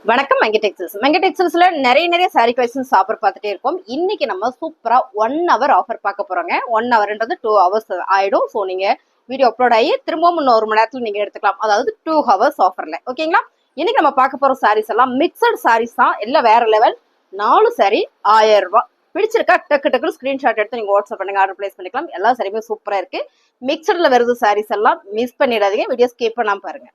வணக்கம் மெங்கடெக்ஸல்ஸ்ல நிறைய sorry collections offer பார்த்துட்டே இருக்கோம். இன்னைக்கு நம்ம சூப்பரா 1 hour ஆஃபர் பார்க்க போறோங்க. 1 hourன்றது 2 hours ஆயிடும். ஸோ நீங்க வீடியோ அப்லோட் ஆகி திரும்பவும் இன்னும் 1 மணி நேரத்துல நீங்க எடுத்துக்கலாம். அதாவது 2 hours ஆஃபர்ல. ஓகேங்களா? இன்னைக்கு நம்ம பார்க்க போற சாரீஸ் எல்லாம் மிக்சட் சாரீஸ் தான். எல்லாம் வேற லெவல். 4 சாரி 1000 ரூபாய். பிடிச்சிருக்கா டக்கு ஸ்கிரீன்ஷாட் எடுத்து நீங்க வாட்ஸ்அப் பண்ணுங்க, ஆர்டர் பிளேஸ் பண்ணிக்கலாம். எல்லா சாரியுமே சூப்பரா இருக்கு. மிக்சட்ல வருது சாரீஸ் எல்லாம் மிஸ் பண்ணிடாதீங்க. வீடியோ ஸ்கிப் பண்ணாம பாருங்க.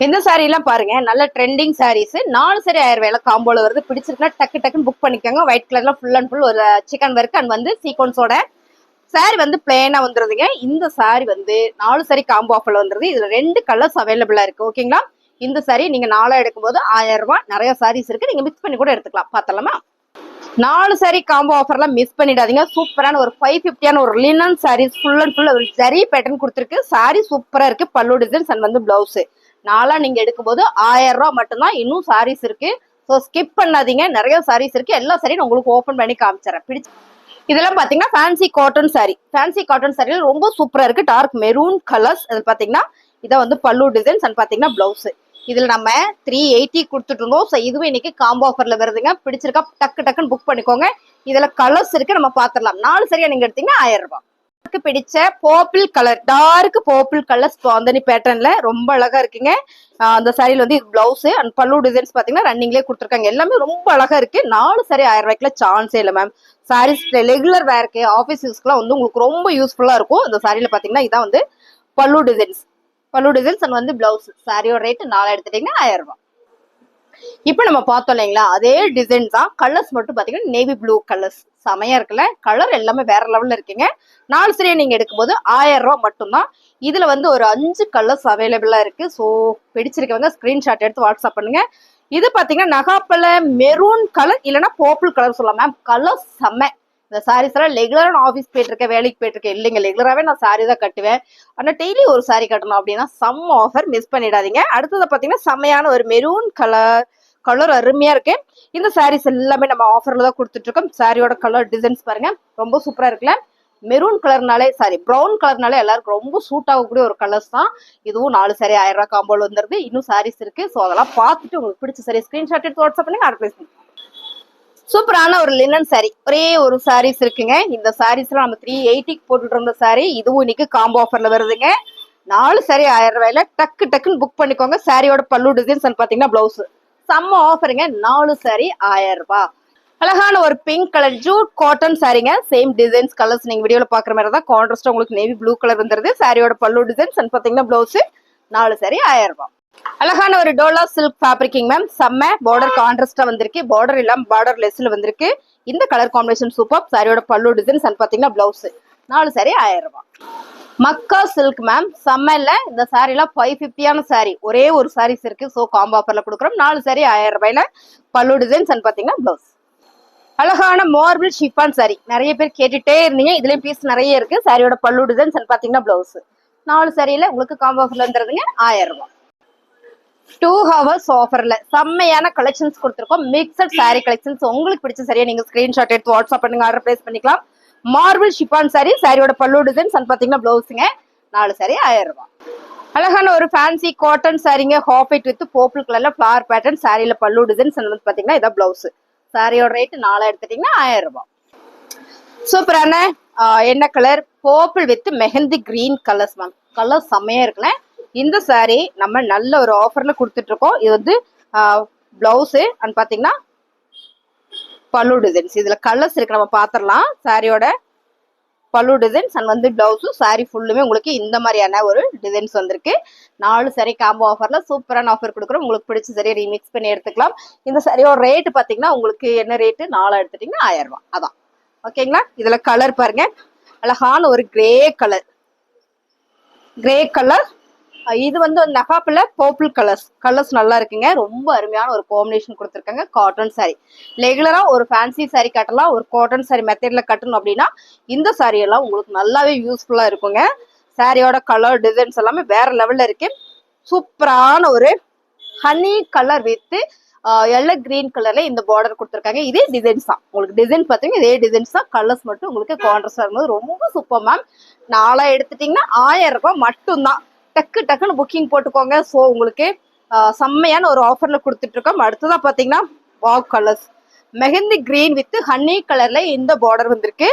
இந்த சாரி எல்லாம் பாருங்க, நல்ல ட்ரெண்டிங் சாரீஸ். 4 சாரி 1000 ரூபாயில காம்போல வருது. பிடிச்சிருக்கா டக்குன்னு புக் பண்ணிக்கோங்க. ஒயிட் கலர்ல ஃபுல் அண்ட் ஃபுல் ஒரு சிக்கன் ஒர்க் அண்ட் வந்து சீக்வன்ஸோட சாரி வந்து பிளேனா வந்துருதுங்க. இந்த சாரி வந்து 4 சாரி காம்போ ஆஃபர்ல வந்துருது. இதுல 2 கலர்ஸ் அவைலபிளா இருக்கு. ஓகேங்களா? இந்த சாரி நீங்க 4 எடுக்கும்போது 1000 ரூபாய். நிறைய சாரீஸ் இருக்கு, நீங்க மிக்ஸ் பண்ணி கூட எடுத்துக்கலாம். பார்த்தலாமா? 4 சாரி காம்போ ஆஃபர்லாம் மிஸ் பண்ணிடாதீங்க. சூப்பரான ஒரு 550 ஒரு linen saris full and full ஒரு ஜரி பேட்டர்ன் கொடுத்துருக்கு. சாரி சூப்பரா இருக்கு. பல்லு டிசைன்ஸ் அண்ட் வந்து பிளவுஸ் 4 நீங்க எடுக்கும்போது 1000 ரூபாய் மட்டும்தான். இன்னும் சாரீஸ் இருக்கு. ஸோ ஸ்கிப் பண்ணாதீங்க. நிறைய சாரீஸ் இருக்கு. எல்லா சாரியும் உங்களுக்கு ஓப்பன் பண்ணி காமிச்சிடறேன். பிடிச்சி இதெல்லாம் பாத்தீங்கன்னா fancy cotton sari. Fancy cotton சாரியில ரொம்ப சூப்பரா இருக்கு. Dark maroon colours. இது பாத்தீங்கன்னா இதை வந்து பல்லு டிசைன்ஸ் அண்ட் பாத்தீங்கன்னா பிளவுஸ். இதுல நம்ம 380 கொடுத்துட்டு இருந்தோம். ஸோ இதுவும் இன்னைக்கு காம்போ ஆஃபர்ல வருதுங்க. பிடிச்சிருக்கா டக்குன்னு புக் பண்ணிக்கோங்க. இதுல கலர்ஸ் இருக்கு, நம்ம பாத்திரலாம். 4 சரியா நீங்க எடுத்தீங்கன்னா 1000 ரூபாய். பிடிச்ச purple colour, dark purple colour ஸ்பாந்தனி பேட்டர்ன்ல ரொம்ப அழகா இருக்குங்க. அந்த சாரியில வந்து இது பிளவுஸ் அண்ட் பல்லு டிசைன்ஸ் பாத்தீங்கன்னா ரன்னிங்லேயே கொடுத்துருக்காங்க. எல்லாமே ரொம்ப அழகா இருக்கு. 4 சாரி 1000 ரூபாய்க்குல சான்ஸே இல்லை மேம். சாரீஸ் ரெகுலர் வேர்க்கு ஆஃபீஸ் யூஸ்க்குலாம் வந்து உங்களுக்கு ரொம்ப யூஸ்ஃபுல்லா இருக்கும். இந்த சாரியில பாத்தீங்கன்னா இதான் வந்து பல்லு டிசைன்ஸ் அண்ட் வந்து பிளவுஸ். சாரியோட ரேட் 4 எடுத்துட்டீங்கன்னா 1000 ரூபாய். இப்ப நம்ம பார்த்தோம் இல்லைங்களா, அதே டிசைன் தான். கலர்ஸ் மட்டும் பாத்தீங்கன்னா நேவி ப்ளூ கலர்ஸ் செமையா இருக்குல்ல. கலர் எல்லாமே வேற லெவல்ல இருக்குங்க. 4 சரியா நீங்க எடுக்கும்போது 1000 ரூபாய் மட்டும்தான். இதுல வந்து ஒரு 5 கலர்ஸ் அவைலபிளா இருக்கு. ஸோ பிடிச்சிருக்கவங்க ஸ்கிரீன்ஷாட் எடுத்து வாட்ஸ்அப் பண்ணுங்க. இது பாத்தீங்கன்னா நகாப்பழ மெரூன் கலர் இல்லைன்னா பர்பிள் கலர் சொல்லலாம் மேம். கலர் செம்ம. இந்த சாரீஸ் எல்லாம் ரெகுலரா நான் ஆஃபீஸ் போயிட்டு இருக்கேன், வேலைக்கு போயிட்டு இருக்கேன் இல்லைங்க, ரெகுலராகவே நான் சாரி தான் கட்டுவேன். ஆனால் டெய்லி ஒரு சாரி கட்டணும் அப்படின்னா செம்ம ஆஃபர், மிஸ் பண்ணிடாதீங்க. அடுத்தது பார்த்தீங்கன்னா செம்மையான ஒரு மெரூன் கலர் அருமையா இருக்கு. இந்த சாரீஸ் எல்லாமே நம்ம ஆஃபர்ல தான் கொடுத்துட்டு இருக்கோம். சாரியோட கலர் டிசைன்ஸ் பாருங்க, ரொம்ப சூப்பரா இருக்குல்ல. மெரூன் கலர்னாலே ப்ரௌன் கலர்னாலே எல்லாருக்கும் ரொம்ப சூட் ஆகக்கூடிய ஒரு கலர்ஸ் தான். இதுவும் 4 சாரி 1000 ரூபாய் காம்போல வந்துருது. இன்னும் சாரீஸ் இருக்கு. ஸோ அதெல்லாம் பார்த்துட்டு உங்களுக்கு பிடிச்ச சாரி ஸ்கிரீன்ஷாட் எடுத்து வாட்ஸ்அப் பண்ணி ஆர்டர் பிளேஸ் பண்ணுங்க. சூப்பரான ஒரு லினன் சாரி, ஒரே ஒரு சாரீஸ் இருக்குங்க. இந்த சாரீஸ்ல நம்ம 380 போட்டுட்டு இருந்த சாரி இதுவும் இன்னைக்கு காம்போ ஆஃபர்ல வருதுங்க. 4 சாரி 1000 ரூபாயில டக்குன்னு புக் பண்ணிக்கோங்க. சாரியோட பல்லு டிசைன்ஸ் பாத்தீங்கன்னா பிளவுஸ் செம்ம ஆஃபருங்க. 4 சாரி 1000 ரூபாய். அழகான ஒரு பிங்க் கலர் ஜூட் காட்டன் சாரிங்க. சேம் டிசைன்ஸ் கலர்ஸ் நீங்க வீடியோல பாக்குற மாதிரி தான். கான்ட்ராஸ்டா உங்களுக்கு நேவி ப்ளூ கலர் வந்துருது. சாரியோட பல்லு டிசைன்ஸ் பாத்தீங்கன்னா பிளவுஸ் 4 சாரி 1000 ரூபாய். அழகான ஒரு டோலா சில்க் ஃபேப்ரிக்கிங் மேம். செம்ம பார்டர் கான்ட்ராஸ்டா வந்திருக்கு. பார்டர் இல்லாம பார்டர் லெஸ்ல வந்திருக்கு. இந்த கலர் காம்பினேஷன் சூப்பர். சாரியோட பல்லு டிசைன்ஸ் பாத்தீங்கன்னா பிளவுஸ் 4 சாரி 1000 ரூபாய். மக்கா சில்க் மேம், செம்மல்ல. இந்த சாரி எல்லாம் 550 சாரி. ஒரே ஒரு சாரீஸ் இருக்கு. ஸோ காம்போ ஆஃபர்ல கொடுக்குறோம். 4 சாரி 1000 ரூபாயில பல்லு டிசைன்ஸ் பாத்தீங்கன்னா பிளவுஸ். அழகான மார்பிள் ஷிஃபான் சாரி, நிறைய பேர் கேட்டுட்டே இருந்தீங்க. இதுலயும் பீஸ் நிறைய இருக்கு. சாரியோட பல்லு டிசைன்ஸ் பாத்தீங்கன்னா பிளவுஸ் 4 சாரியில உங்களுக்கு காம்போ ஆஃபர்ல வந்துருதுங்க 1000 ரூபாய். 2 hours ஆஃபர்ல செம்மையான கலெக்ஷன்ஸ் கொடுத்துருக்கோம். Mixed sorry collections. உங்களுக்கு பிடிச்ச சரியா நீங்க ஸ்கிரீன்ஷாட் எடுத்து வாட்ஸ்அப் பண்ணுங்க, ஆர்டர் பிளேஸ் பண்ணிக்கலாம். மார்பிள் ஷிஃபான் சாரி, சாரியோட பல்லு டிசைன்ஸ் பாத்தீங்கன்னா பிளவுஸுங்க 4 சாரி 1000 ரூபாய். அழகான ஒரு ஃபேன்சி காட்டன் சாரிங்க, ஹாஃப் ஒயிட் வித் பர்பிள் கலர்ல ஃபிளவர் பேட்டர்ன். சாரியில பல்லு டிசைன்ஸ் பாத்தீங்கன்னா இதான் பிளவுஸ். சாரியோட ரேட் 4 எடுத்துட்டீங்கன்னா 1000 ரூபாய். சூப்பரான என்ன colour, purple with mehndi green colours ma'am. Colour செம்மையா இருக்குல்ல. இந்த சாரி நம்ம நல்ல ஒரு ஆஃபர்ல கொடுத்துட்டு இருக்கோம். இது வந்து பிளவுஸ் பாத்தீங்கன்னா பல்லு டிசைன்ஸ். இதுல கலர்ஸ் இருக்கு, நம்ம பாத்திரலாம். சாரியோட பல்லு டிசைன்ஸ் வந்து பிளவுஸும். சாரி ஃபுல்லுமே உங்களுக்கு இந்த மாதிரியான ஒரு டிசைன்ஸ் வந்திருக்கு. 4 சாரி காம்போ ஆஃபர்ல சூப்பரான ஆஃபர் கொடுக்குறோம். உங்களுக்கு பிடிச்ச சரியா ரீமிக்ஸ் பண்ணி எடுத்துக்கலாம். இந்த சாரியோட ரேட் பாத்தீங்கன்னா உங்களுக்கு என்ன ரேட்டு, 4 எடுத்துட்டீங்கன்னா 1000 ரூபாய். அதான் ஓகேங்களா. இதுல கலர் பாருங்க, அழகான ஒரு கிரே கலர். இது வந்து நகாப்புல பர்பிள் கலர்ஸ் நல்லா இருக்குங்க. ரொம்ப அருமையான ஒரு காம்பினேஷன் கொடுத்துருக்காங்க. காட்டன் சாரி ரெகுலரா ஒரு ஃபேன்சி சாரி கட்டலாம், ஒரு காட்டன் சாரி மெத்தட்ல கட்டணும் அப்படின்னா இந்த சாரி எல்லாம் உங்களுக்கு நல்லாவே யூஸ்ஃபுல்லா இருக்குங்க. சாரியோட கலர் டிசைன்ஸ் எல்லாமே வேற லெவல்ல இருக்கு. சூப்பரான ஒரு honey colour with yellow green கலர்ல இந்த பார்டர் கொடுத்துருக்காங்க. இதே டிசைன்ஸ் தான் உங்களுக்கு. டிசைன் பாத்தீங்கன்னா இதே டிசைன்ஸ் தான். கலர்ஸ் மட்டும் உங்களுக்கு கான்ட்ராஸ்டா இருக்கும்போது ரொம்ப சூப்பர் மேம். 4 எடுத்துட்டீங்கன்னா 1000 ரூபாய் மட்டும்தான். டக்குன்னு புக்கிங் போட்டுக்கோங்க. ஸோ உங்களுக்கு செம்மையான ஒரு ஆஃபர்ல கொடுத்துட்டு இருக்கோம். அடுத்ததா பாத்தீங்கன்னா wow colours mehndi green with honey கலர்ல இந்த பார்டர் வந்திருக்கு.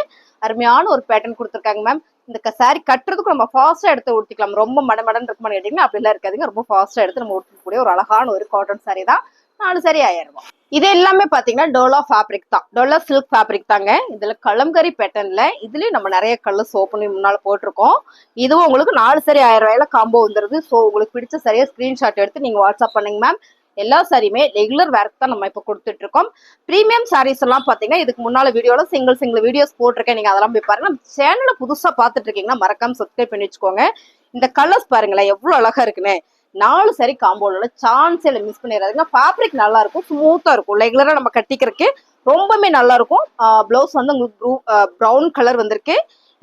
அருமையான ஒரு பேட்டர்ன் கொடுத்துருக்காங்க மேம். இந்த சாரி கட்டுறதுக்கு நம்ம ஃபாஸ்டா எடுத்து ஊட்டிக்கலாம். ரொம்ப மடமடன் இருக்குமான்னு கேட்டீங்கன்னா அப்படிலாம் இருக்காதுங்க. ரொம்ப ஃபாஸ்டா எடுத்து நம்ம ஊட்டக்கூடிய ஒரு அழகான ஒரு காட்டன் சாரி தான். 4 சாரி 1000 ரூபாய். இது எல்லாமே பாத்தீங்கன்னா டோலா ஃபேப்ரிக் தான், டோலா சில்க் ஃபேப்ரிக் தாங்க. இதுல கலம்கரி பேட்டர்ன்ல இதுலயும் நம்ம நிறைய கலர்ஸ் ஓப்பன் முன்னால போட்டிருக்கோம். இதுவும் உங்களுக்கு 4 சாரி 1000 ரூபாயில காம்போ வந்துருது. ஸோ உங்களுக்கு பிடிச்ச சரியா ஸ்கிரீன்ஷாட் எடுத்து நீங்க வாட்ஸ்அப் பண்ணுங்க மேம். எல்லா சாரியுமே ரெகுலர் வேர்க்கு தான் நம்ம இப்போ கொடுத்துட்டு இருக்கோம். ப்ரீமியம் சாரீஸ் எல்லாம் பாத்தீங்கன்னா இதுக்கு முன்னால வீடியோல சிங்கிள் வீடியோஸ் போட்டிருக்கேன். நீங்க அதெல்லாம் போய் பாருங்க. நம்ம சேனலை புதுசா பாத்துட்டு இருக்கீங்கன்னா மறக்காம சப்ஸ்கிரைப் பண்ணி வச்சுக்கோங்க. இந்த கலர்ஸ் பாருங்களேன் எவ்வளவு அழகா இருக்குன்னு. 4 சாரி காம்போல சான்ஸ் இல்லை, மிஸ் பண்ணிடாதீங்க. ஃபேப்ரிக் நல்லா இருக்கும், ஸ்மூத்தா இருக்கும், ரெகுலரா நம்ம கட்டிக்கிறதுக்கு ரொம்பவே நல்லா இருக்கும். பிளவுஸ் வந்து உங்களுக்கு ப்ரௌன் கலர் வந்திருக்கு.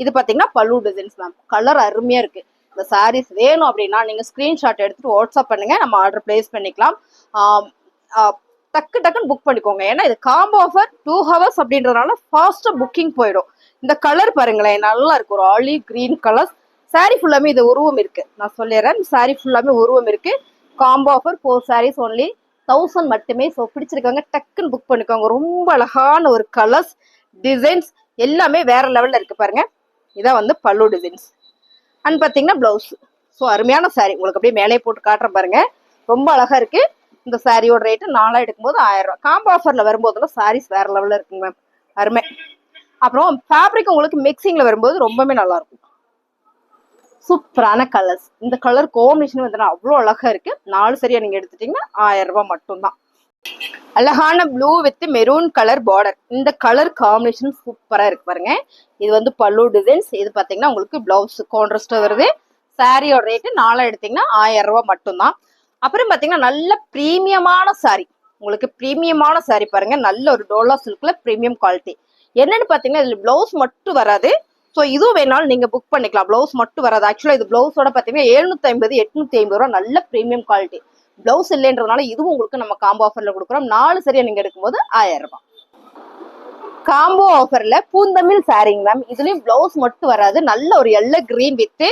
இது பாத்தீங்கன்னா பல்லு டிசைன்ஸ் மேம். கலர் அருமையா இருக்கு. இந்த சாரீஸ் வேணும் அப்படின்னா நீங்க ஸ்கிரீன்ஷாட் எடுத்துட்டு வாட்ஸ்அப் பண்ணுங்க, நம்ம ஆர்டர் பிளேஸ் பண்ணிக்கலாம். டக்குன்னு புக் பண்ணிக்கோங்க. ஏன்னா இது காம்போ ஆஃபர் 2 ஹவர்ஸ் அப்படின்றதுனால ஃபாஸ்டா புக்கிங் போயிடும். இந்த கலர் பாருங்களேன் நல்லா இருக்கு, ஒரு ஆலிவ் கிரீன் கலர். சாரி ஃபுல்லாமே இது உருவம் இருக்கு, நான் சொல்லிடுறேன். சாரி ஃபுல்லாமே உருவம் இருக்கு. காம்போ ஆஃபர் 4 சாரீஸ் ஒன்லி 1000 மட்டுமே. ஸோ பிடிச்சிருக்காங்க டக்குன்னு புக் பண்ணிக்கோங்க. ரொம்ப அழகான ஒரு கலர்ஸ், டிசைன்ஸ் எல்லாமே வேற லெவல்ல இருக்கு பாருங்க. இதான் வந்து பல்லு டிசைன்ஸ் அண்ட் பாத்தீங்கன்னா பிளவுஸ். ஸோ அருமையான சாரி, உங்களுக்கு அப்படியே மேலே போட்டு காட்டுற பாருங்க. ரொம்ப அழகா இருக்கு. இந்த சாரியோட ரேட்டு 4 எடுக்கும்போது 1000 ரூபாய். காம்போ ஆஃபர்ல வரும்போதெல்லாம் சாரீஸ் வேற லெவல்ல இருக்குங்க மேம், அருமை. அப்புறம் ஃபேப்ரிக் உங்களுக்கு மிக்சிங்ல வரும்போது ரொம்பவே நல்லா இருக்கும். சூப்பரான கலர்ஸ். இந்த கலர் காம்பினேஷன் வந்து அவ்வளோ அழகா இருக்கு. 4 சரியா நீங்க எடுத்துட்டீங்கன்னா 1000 ரூபாய் மட்டும்தான். அழகான blue with maroon colour border. இந்த கலர் காம்பினேஷன் சூப்பரா இருக்கு பாருங்க. இது வந்து பல்லு டிசைன்ஸ். இது பாத்தீங்கன்னா உங்களுக்கு பிளவுஸ் கான்ட்ராஸ்டா வருது. சாரியோட ரேட்டு 4 எடுத்தீங்கன்னா 1000 ரூபாய் மட்டும்தான். அப்புறம் பாத்தீங்கன்னா நல்ல பிரீமியமான சாரி. உங்களுக்கு பிரீமியமான சாரி பாருங்க. நல்ல ஒரு டோலா சில்க்ல பிரீமியம் குவாலிட்டி. என்னன்னு பாத்தீங்கன்னா இதுல பிளவுஸ் மட்டும் வராது. ஸோ இதுவும் வேணாலும் நீங்க புக் பண்ணிக்கலாம். பிளவுஸ் மட்டும் வராது. ஆக்சுவலா இது பிளவுஸோட பாத்தீங்கன்னா 750 850 ரூபாய். நல்ல பிரீமியம் குவாலிட்டி. பிளவுஸ் இல்லைன்றதுனால இதுவும் உங்களுக்கு நம்ம காம்போ ஆஃபர்ல கொடுக்குறோம். 4 சரியா நீங்க எடுக்கும்போது 1000 ரூபாய். காம்போ ஆஃபர்ல பூந்தமிழ் சாரிங்க மேம். இதுலயும் பிளவுஸ் மட்டும் வராது. நல்ல ஒரு எல்லோ கிரீன் வித்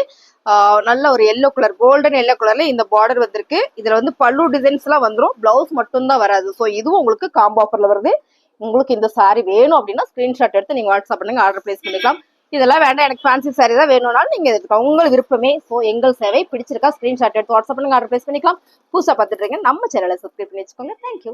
நல்ல ஒரு எல்லோ கலர், கோல்டன் எல்லோ கலர்ல இந்த பார்டர் வந்திருக்கு. இதுல வந்து பல்லு டிசைன்ஸ் எல்லாம் வந்துடும், பிளவுஸ் மட்டும் தான் வராது. ஸோ இதுவும் உங்களுக்கு காம்போ ஆஃபர்ல வருது. உங்களுக்கு இந்த சாரி வேணும் அப்படின்னா ஸ்கிரீன்ஷாட் எடுத்து நீங்க வாட்ஸ்அப் பண்ணுங்க, ஆர்டர் பிளேஸ் பண்ணிக்கலாம். இதெல்லாம் வேண்டாம் எனக்கு ஃபேன்சி சாரி தான் வேணும்னாலும் நீங்க எடுத்துக்கலாம், உங்கள் விருப்பமே. ஸோ எங்கள் சேவை பிடிச்சிருக்கா ஸ்கிரீன்ஷாட் எடுத்து வாட்ஸ்அப் பண்ணுங்க, ஆர்டர் பிளேஸ் பண்ணிக்கலாம். புதுசா பார்த்துட்டு இருக்கீங்க நம்ம சேனலை சப்ஸ்கிரைப் பண்ணி வச்சுக்கோங்க. தேங்க்யூ.